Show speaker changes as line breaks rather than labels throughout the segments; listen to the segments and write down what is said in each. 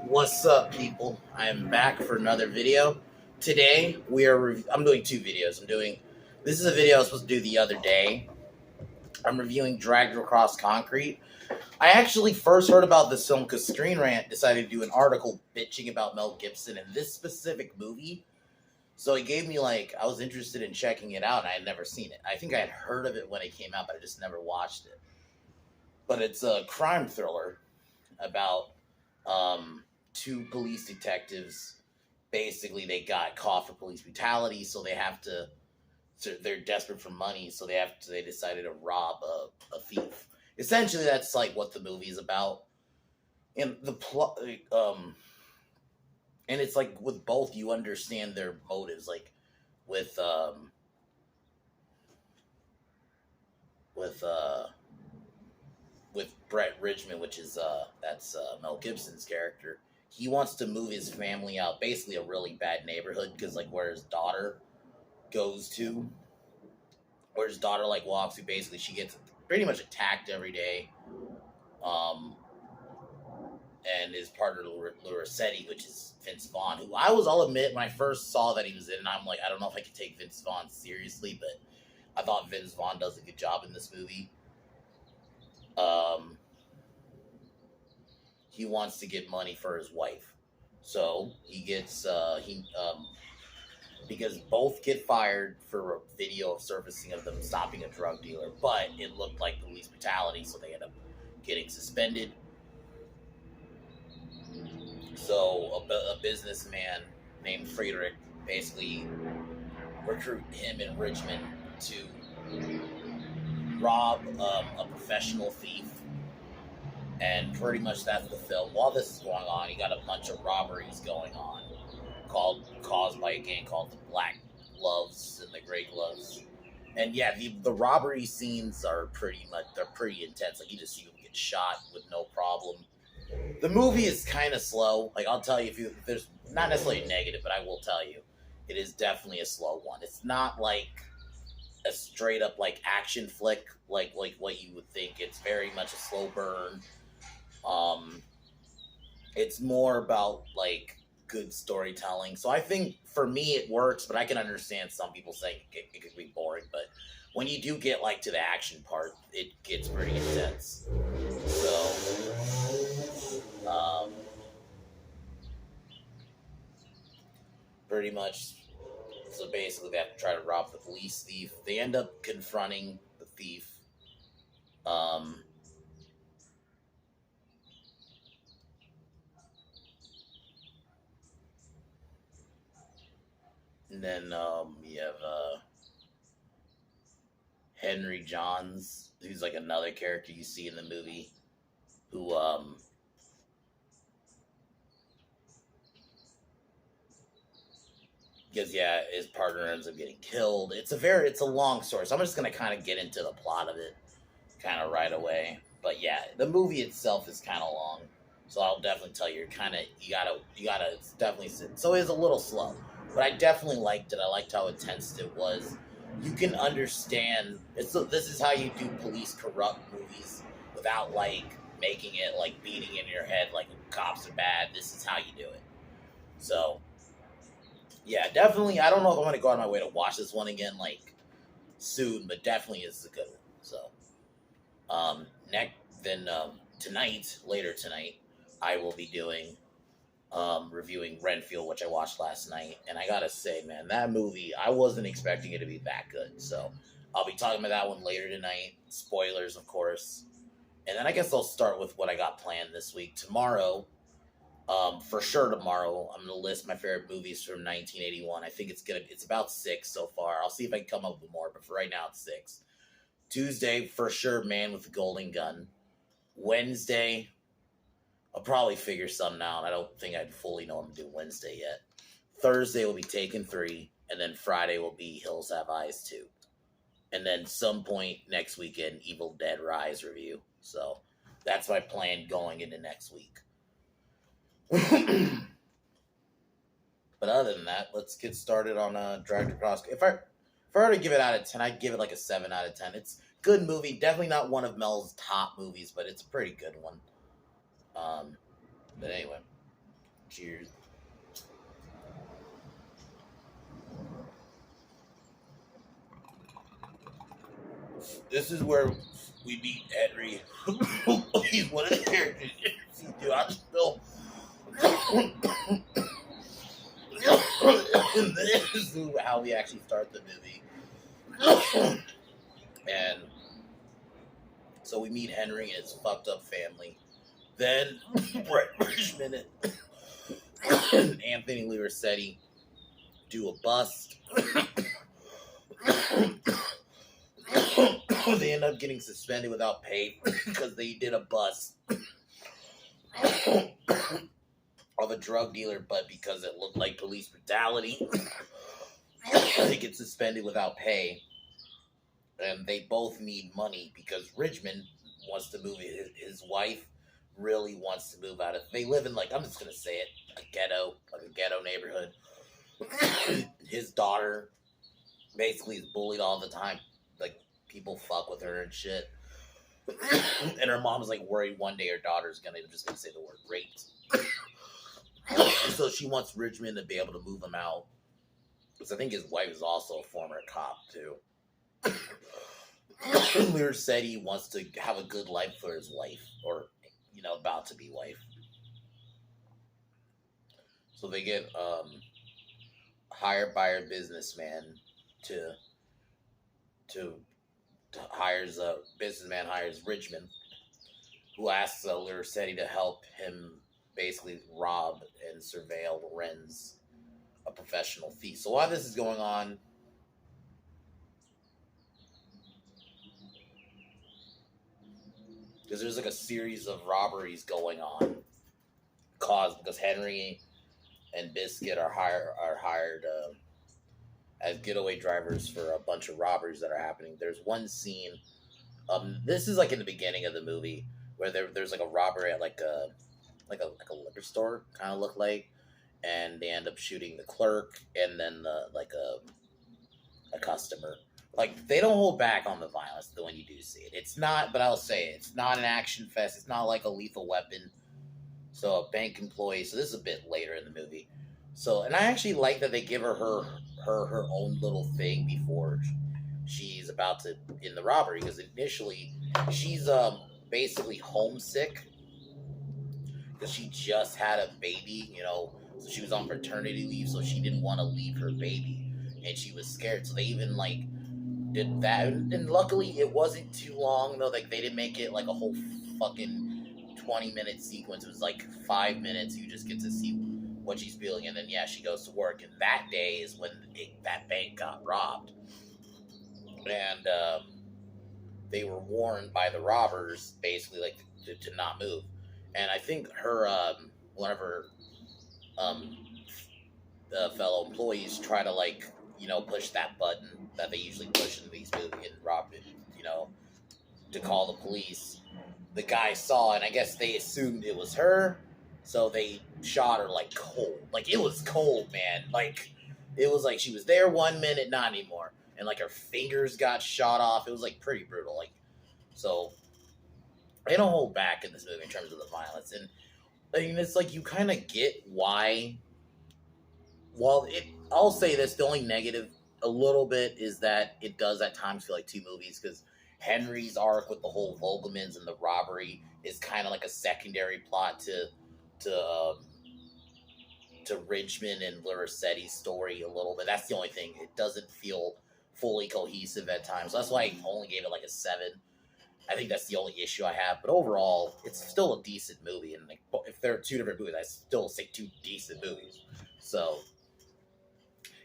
What's up, people? I am back for another video. Today I'm doing two videos. This is a video I was supposed to do the other day. I'm reviewing Dragged Across Concrete. I actually first heard about this film because Screen Rant decided to do an article bitching about Mel Gibson and this specific movie. So it gave me I was interested in checking it out, and I had never seen it. I think I had heard of it when it came out, but I just never watched it. But it's a crime thriller about um, two police detectives. Basically, they got caught for police brutality, so they're desperate for money, so they decided to rob a thief. Essentially, that's like what the movie is about. And the plot, and it's like with both, you understand their motives. Like with with uh with Brett Richmond, which is that's Mel Gibson's character. He wants to move his family out, basically a really bad neighborhood, because like where his daughter goes to, where his daughter walks to, basically she gets pretty much attacked every day. Um, and his partner Lurisetti, which is Vince Vaughn, who I'll admit, when I first saw that he was in, I'm like, I don't know if I could take Vince Vaughn seriously, but I thought Vince Vaughn does a good job in this movie. Um, he wants to get money for his wife, so he gets he because both get fired for a video of surfacing of them stopping a drug dealer, but it looked like police brutality, so they end up getting suspended. So a businessman named Friedrich basically recruit him and Richmond to rob a professional thief, and pretty much that's the film. While this is going on, you got a bunch of robberies going on, caused by a gang called the Black Gloves and the Gray Gloves. And yeah, the robbery scenes are they're pretty intense. Like you just see them get shot with no problem. The movie is kind of slow. Like I'll tell you, if there's not necessarily negative, but I will tell you, it is definitely a slow one. It's not like a straight up action flick like what you would think. It's very much a slow burn. Um, it's more about good storytelling. So I think for me it works, but I can understand some people saying it could be boring. But when you do get to the action part, it gets pretty intense. So pretty much, so basically they have to try to rob the police thief. They end up confronting the thief. Um, and then you have Henry Johns, who's like another character you see in the movie, who because yeah, his partner ends up getting killed. It's a long story, so I'm just gonna kind of get into the plot of it kind of right away. But yeah, the movie itself is kind of long, so I'll definitely tell you, you gotta it's definitely so it's a little slow, but I definitely liked it. I liked how intense it was. You can understand this is how you do police corrupt movies without making it beating in your head like cops are bad. This is how you do it. So yeah, definitely. I don't know if I'm gonna go out of my way to watch this one again soon, but definitely is a good one. So next then later tonight, I will be doing reviewing Renfield, which I watched last night, and I gotta say, man, that movie I wasn't expecting it to be that good. So I'll be talking about that one later tonight. Spoilers, of course, and then I guess I'll start with what I got planned this week. Tomorrow, for sure tomorrow, I'm gonna list my favorite movies from 1981. I think it's about six so far. I'll see if I can come up with more, but for right now it's six. Tuesday, for sure, Man with the Golden Gun. Wednesday, I'll probably figure something out. I don't think I'd fully know what I'm doing Wednesday yet. Thursday will be Taken 3, and then Friday will be Hills Have Eyes 2. And then some point next weekend, Evil Dead Rise review. So that's my plan going into next week. But other than that, let's get started on Dragged Across. If I were to give it out of 10, I'd give it like a 7 out of 10. It's a good movie. Definitely not one of Mel's top movies, but it's a pretty good one. But anyway, Cheers. This is where we meet Henry. He's one of the characters. See, dude, I'm still. This is how we actually start the movie. And so we meet Henry and his fucked up family. Then Brett Richmond and Anthony Lurisetti do a bust. They end up getting suspended without pay because they did a bust of a drug dealer, but because it looked like police brutality, they get suspended without pay. And they both need money because Richmond wants to move. His wife really wants to move out of. They live in, like, I'm just gonna say it, a ghetto neighborhood. His daughter basically is bullied all the time. Like, people fuck with her and shit. And her mom's like worried one day her daughter's just gonna say the word raped. So she wants Richmond to be able to move him out. Because I think his wife is also a former cop too. Lear said he wants to have a good life for his wife, or about to be wife. So they get hired by a businessman to hires a businessman hires Richmond, who asks Lurisetti to help him basically rob and surveil Lorenz, a professional thief. So while this is going on, because there's like a series of robberies going on, caused because Henry and Biscuit are hired as getaway drivers for a bunch of robberies that are happening. There's one scene. This is like in the beginning of the movie where there's like a robbery at like a liquor store, kind of look like, and they end up shooting the clerk and then a customer. Like, they don't hold back on the violence when you do see it. It's not, but I'll say it, it's not an action fest. It's not like a Lethal Weapon. So a bank employee. So this is a bit later in the movie. So, and I actually like that they give her own little thing before she's about to in the robbery, because initially she's basically homesick because she just had a baby, so she was on paternity leave, so she didn't want to leave her baby, and she was scared. So they even like did that, and luckily it wasn't too long though. Like, they didn't make it like a whole fucking 20-minute sequence. It was like 5 minutes. You just get to see what she's feeling, and then she goes to work. And that day is when that bank got robbed, and they were warned by the robbers basically like to not move. And I think her one of her fellow employees try to push that button that they usually push in these movies and rob it, to call the police. The guy saw, and I guess they assumed it was her, so they shot her like cold. Like, it was cold, man. Like, it was like she was there 1 minute, not anymore, and like her fingers got shot off. It was like pretty brutal. Like, so they don't hold back in this movie in terms of the violence, and I mean, it's like you kind of get why. Well, I'll say this: the only negative a little bit is that it does at times feel like two movies, because Henry's arc with the whole Vogelmans and the robbery is kind of like a secondary plot to Richmond and Lurisetti's story a little bit. That's the only thing. It doesn't feel fully cohesive at times. That's why I only gave it like a 7. I think that's the only issue I have. But overall, it's still a decent movie. And like, if there are two different movies, I still say two decent movies. So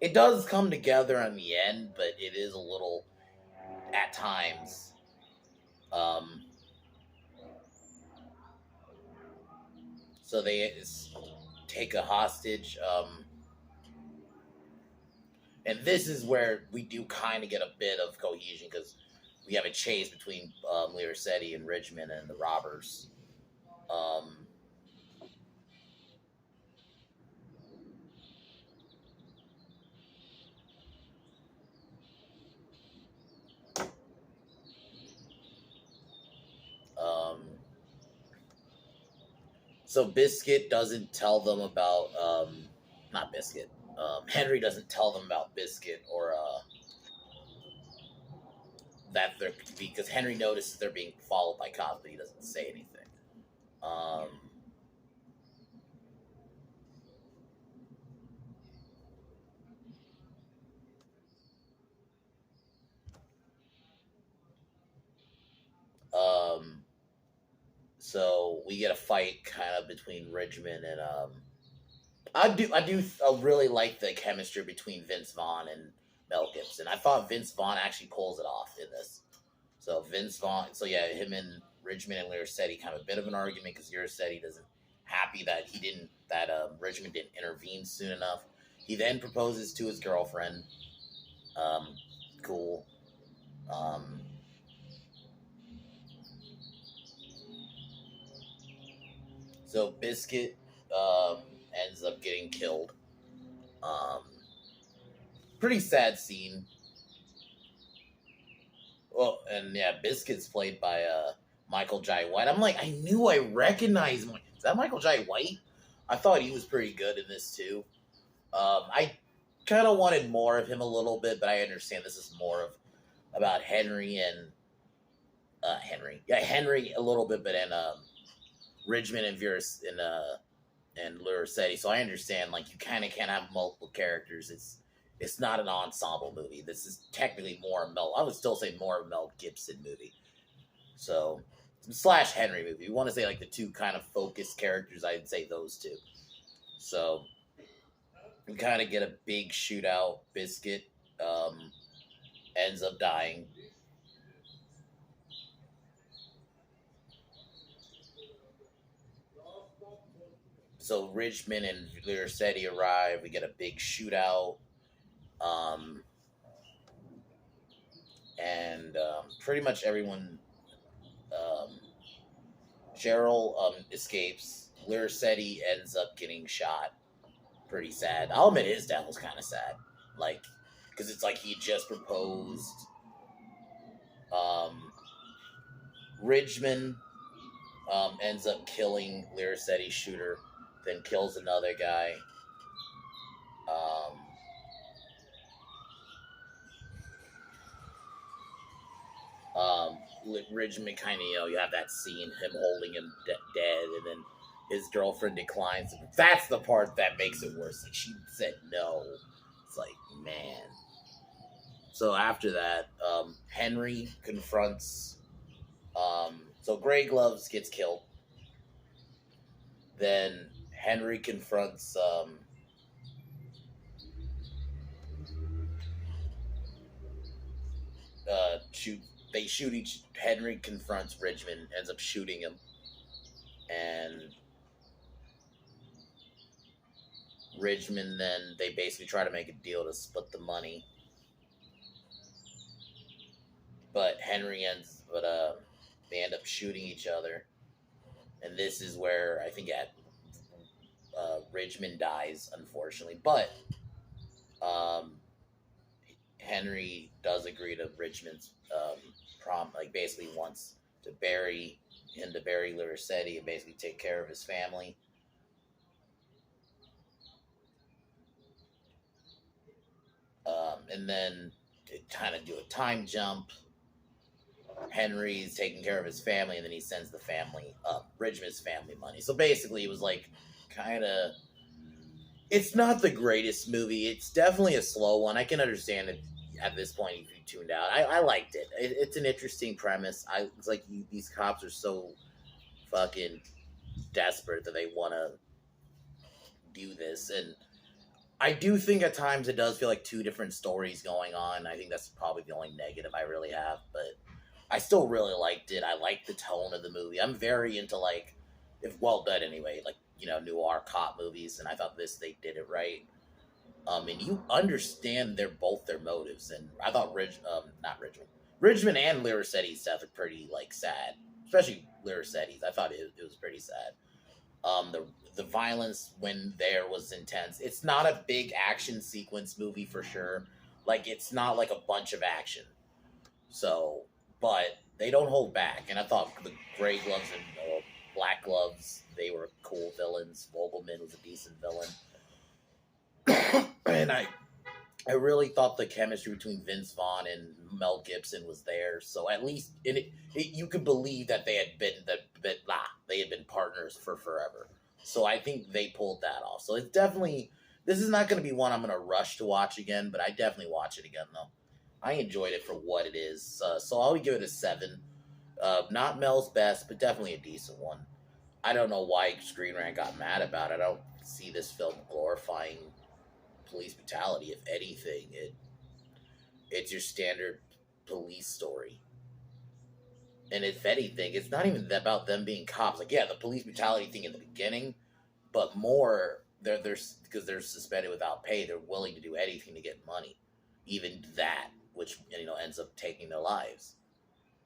it does come together in the end, but it is a little, at times, so they take a hostage, and this is where we do kind of get a bit of cohesion, because we have a chase between Lurisetti and Richmond and the robbers. Um, um, So Biscuit doesn't tell them about not Biscuit. Henry doesn't tell them about Biscuit or that they're because Henry notices they're being followed by cops, but he doesn't say anything. Um, um, so we get a fight kind of between Ridgman and I really like the chemistry between Vince Vaughn and Mel Gibson. I thought Vince Vaughn actually pulls it off in this. So Vince Vaughn, so yeah, him and Ridgman and Liricetti kind of a bit of an argument because Liricetti doesn't happy that he didn't that Ridgman didn't intervene soon enough. He then proposes to his girlfriend. Um, cool. Um, so Biscuit ends up getting killed. Um, Pretty sad scene. Well, and yeah, Biscuit's played by Michael Jai White. I'm like, I knew I recognized him. Is that Michael Jai White? I thought he was pretty good in this too. I kind of wanted more of him a little bit, but I understand this is more of about Henry and Henry a little bit, but and Ridgman and Veers and Luricetti. So I understand like you kind of can't have multiple characters. It's not an ensemble movie. This is technically more Mel. I would still say more a Mel Gibson movie. So slash Henry movie. You want to say like the two kind of focused characters? I'd say those two. So we kind of get a big shootout. Biscuit ends up dying. So Ridgman and Liricetti arrive. We get a big shootout. Um, and pretty much everyone. Um, Cheryl escapes. Liricetti ends up getting shot. Pretty sad. I'll admit his death was kind of sad. Like, because it's like he just proposed. Um, Ridgman ends up killing Liricetti's shooter, then kills another guy. Um, Ridgman kind of, you have that scene, him holding him dead, and then his girlfriend declines. That's the part that makes it worse. Like, she said no. It's like, man. So after that, Henry confronts. So Grey Gloves gets killed. Then Henry confronts. Shoot. They shoot each. Henry confronts Ridgman, ends up shooting him, and Ridgman then they basically try to make a deal to split the money, but they end up shooting each other, and this is where I think Ridgman dies, unfortunately, but um, Henry does agree to Ridgman's like basically wants to bury Liricetti and basically take care of his family. And then to kind of do a time jump, Henry's taking care of his family, and then he sends the family Ridgman's family money. So basically, it was like kind of. It's not the greatest movie. It's definitely a slow one. I can understand it at this point if you tuned out. I liked it. It's an interesting premise. It's like these cops are so fucking desperate that they want to do this, and I do think at times it does feel like two different stories going on. I think that's probably the only negative I really have, but I still really liked it. I liked the tone of the movie. I'm very into like, if well done anyway, like noir cop movies, and I thought they did it right. And you understand their motives, and I thought Ridgman and Liricetti's death are pretty like sad, especially Liricetti's. I thought it was pretty sad. The violence when there was intense. It's not a big action sequence movie for sure. Like it's not like a bunch of action. So, but they don't hold back, and I thought the Gray Gloves and Black Gloves they were cool. villains. Vogelman was a decent villain. And I really thought the chemistry between Vince Vaughn and Mel Gibson was there. So at least you could believe that they had been partners for forever. So I think they pulled that off. So it's definitely, this is not going to be one I'm going to rush to watch again, but I definitely watch it again though. I enjoyed it for what it is. So I'll give it a 7. Not Mel's best, but definitely a decent one. I don't know why Screen Rant got mad about it. I don't see this film glorifying police brutality. If anything, it's your standard police story. And if anything, it's not even about them being cops. Like, yeah, the police brutality thing in the beginning, but more they're because they're suspended without pay. They're willing to do anything to get money, even that, which ends up taking their lives.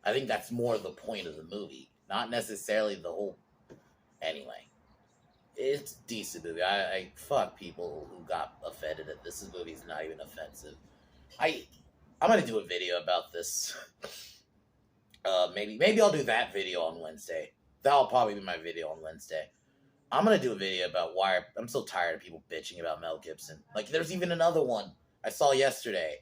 I think that's more the point of the movie, not necessarily the whole. Anyway, it's a decent movie. I fuck people who got offended at this. This movie's not even offensive. I'm gonna do a video about this. Maybe I'll do that video on Wednesday. That'll probably be my video on Wednesday. I'm gonna do a video about why I'm so tired of people bitching about Mel Gibson. Like, there's even another one I saw yesterday.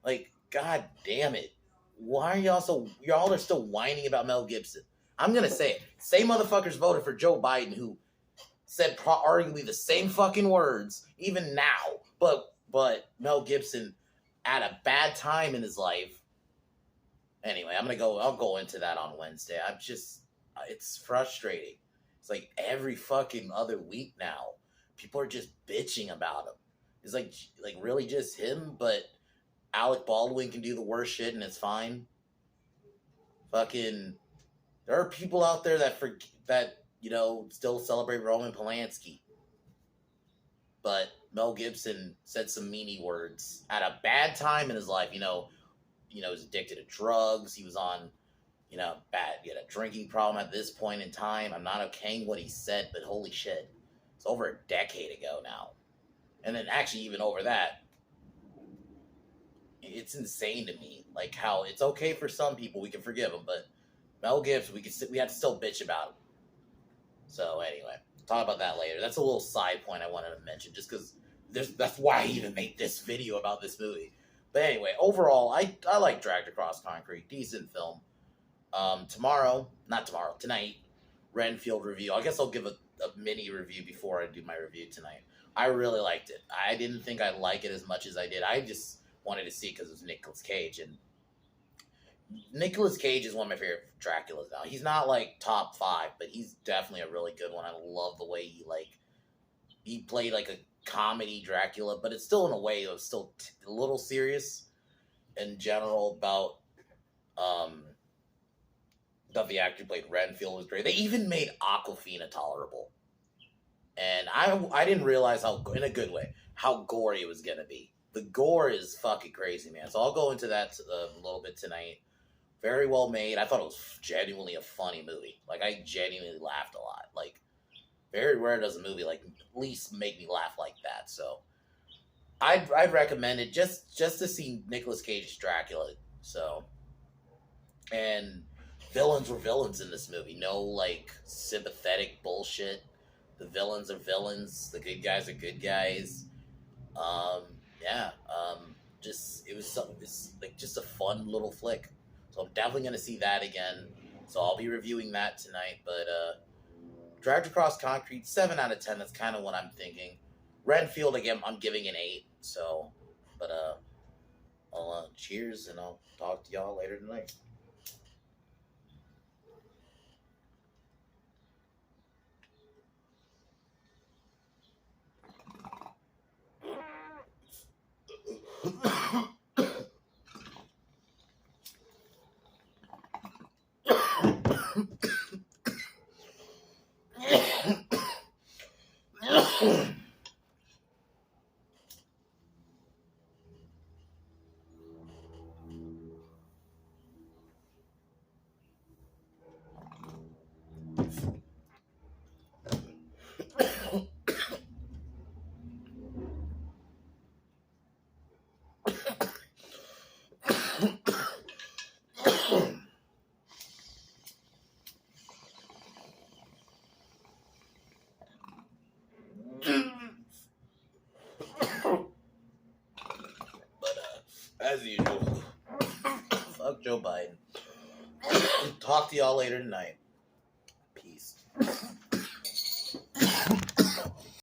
Like, god damn it. Why are y'all are still whining about Mel Gibson? I'm gonna say it. Same motherfuckers voted for Joe Biden who said arguably the same fucking words, even now. But Mel Gibson at a bad time in his life. Anyway, I'll go into that on Wednesday. It's frustrating. It's like every fucking other week now, people are just bitching about him. It's like really just him, but Alec Baldwin can do the worst shit and it's fine. Fucking, there are people out there that still celebrate Roman Polanski. But Mel Gibson said some meanie words at a bad time in his life. He was addicted to drugs. He was on, he had a drinking problem at this point in time. I'm not okaying what he said, but holy shit. It's over a decade ago now. And then actually even over that, it's insane to me. Like how it's okay for some people, we can forgive him, but Mel Gibson, we have to still bitch about him. So anyway, talk about that later. That's a little side point I wanted to mention, just because that's why I even made this video about this movie. But anyway, overall, I like Dragged Across Concrete. Decent film. Tonight, Renfield review. I guess I'll give a mini review before I do my review tonight. I really liked it. I didn't think I'd like it as much as I did. I just wanted to see because it was Nicolas Cage. And Nicolas Cage is one of my favorite Draculas now. He's not like top 5, but he's definitely a really good one. I love the way he played like a comedy Dracula, but it's still in a way it was still a little serious in general about the actor who played Renfield was great. They even made Awkwafina tolerable, and I didn't realize in a good way, how gory it was gonna be. The gore is fucking crazy, man. So I'll go into that a little bit tonight. Very well made. I thought it was genuinely a funny movie. Like, I genuinely laughed a lot. Like, very rare does a movie like at least make me laugh like that. So I'd recommend it just to see Nicolas Cage's Dracula. So, and villains were villains in this movie. No like sympathetic bullshit. The villains are villains. The good guys are good guys. It's like just a fun little flick. So I'm definitely gonna see that again. So I'll be reviewing that tonight. But Dragged Across Concrete, 7 out of 10. That's kind of what I'm thinking. Renfield, again, I'm giving an 8. So, but I'll cheers, and I'll talk to y'all later tonight. As usual. Fuck Joe Biden. Talk to y'all later tonight. Peace.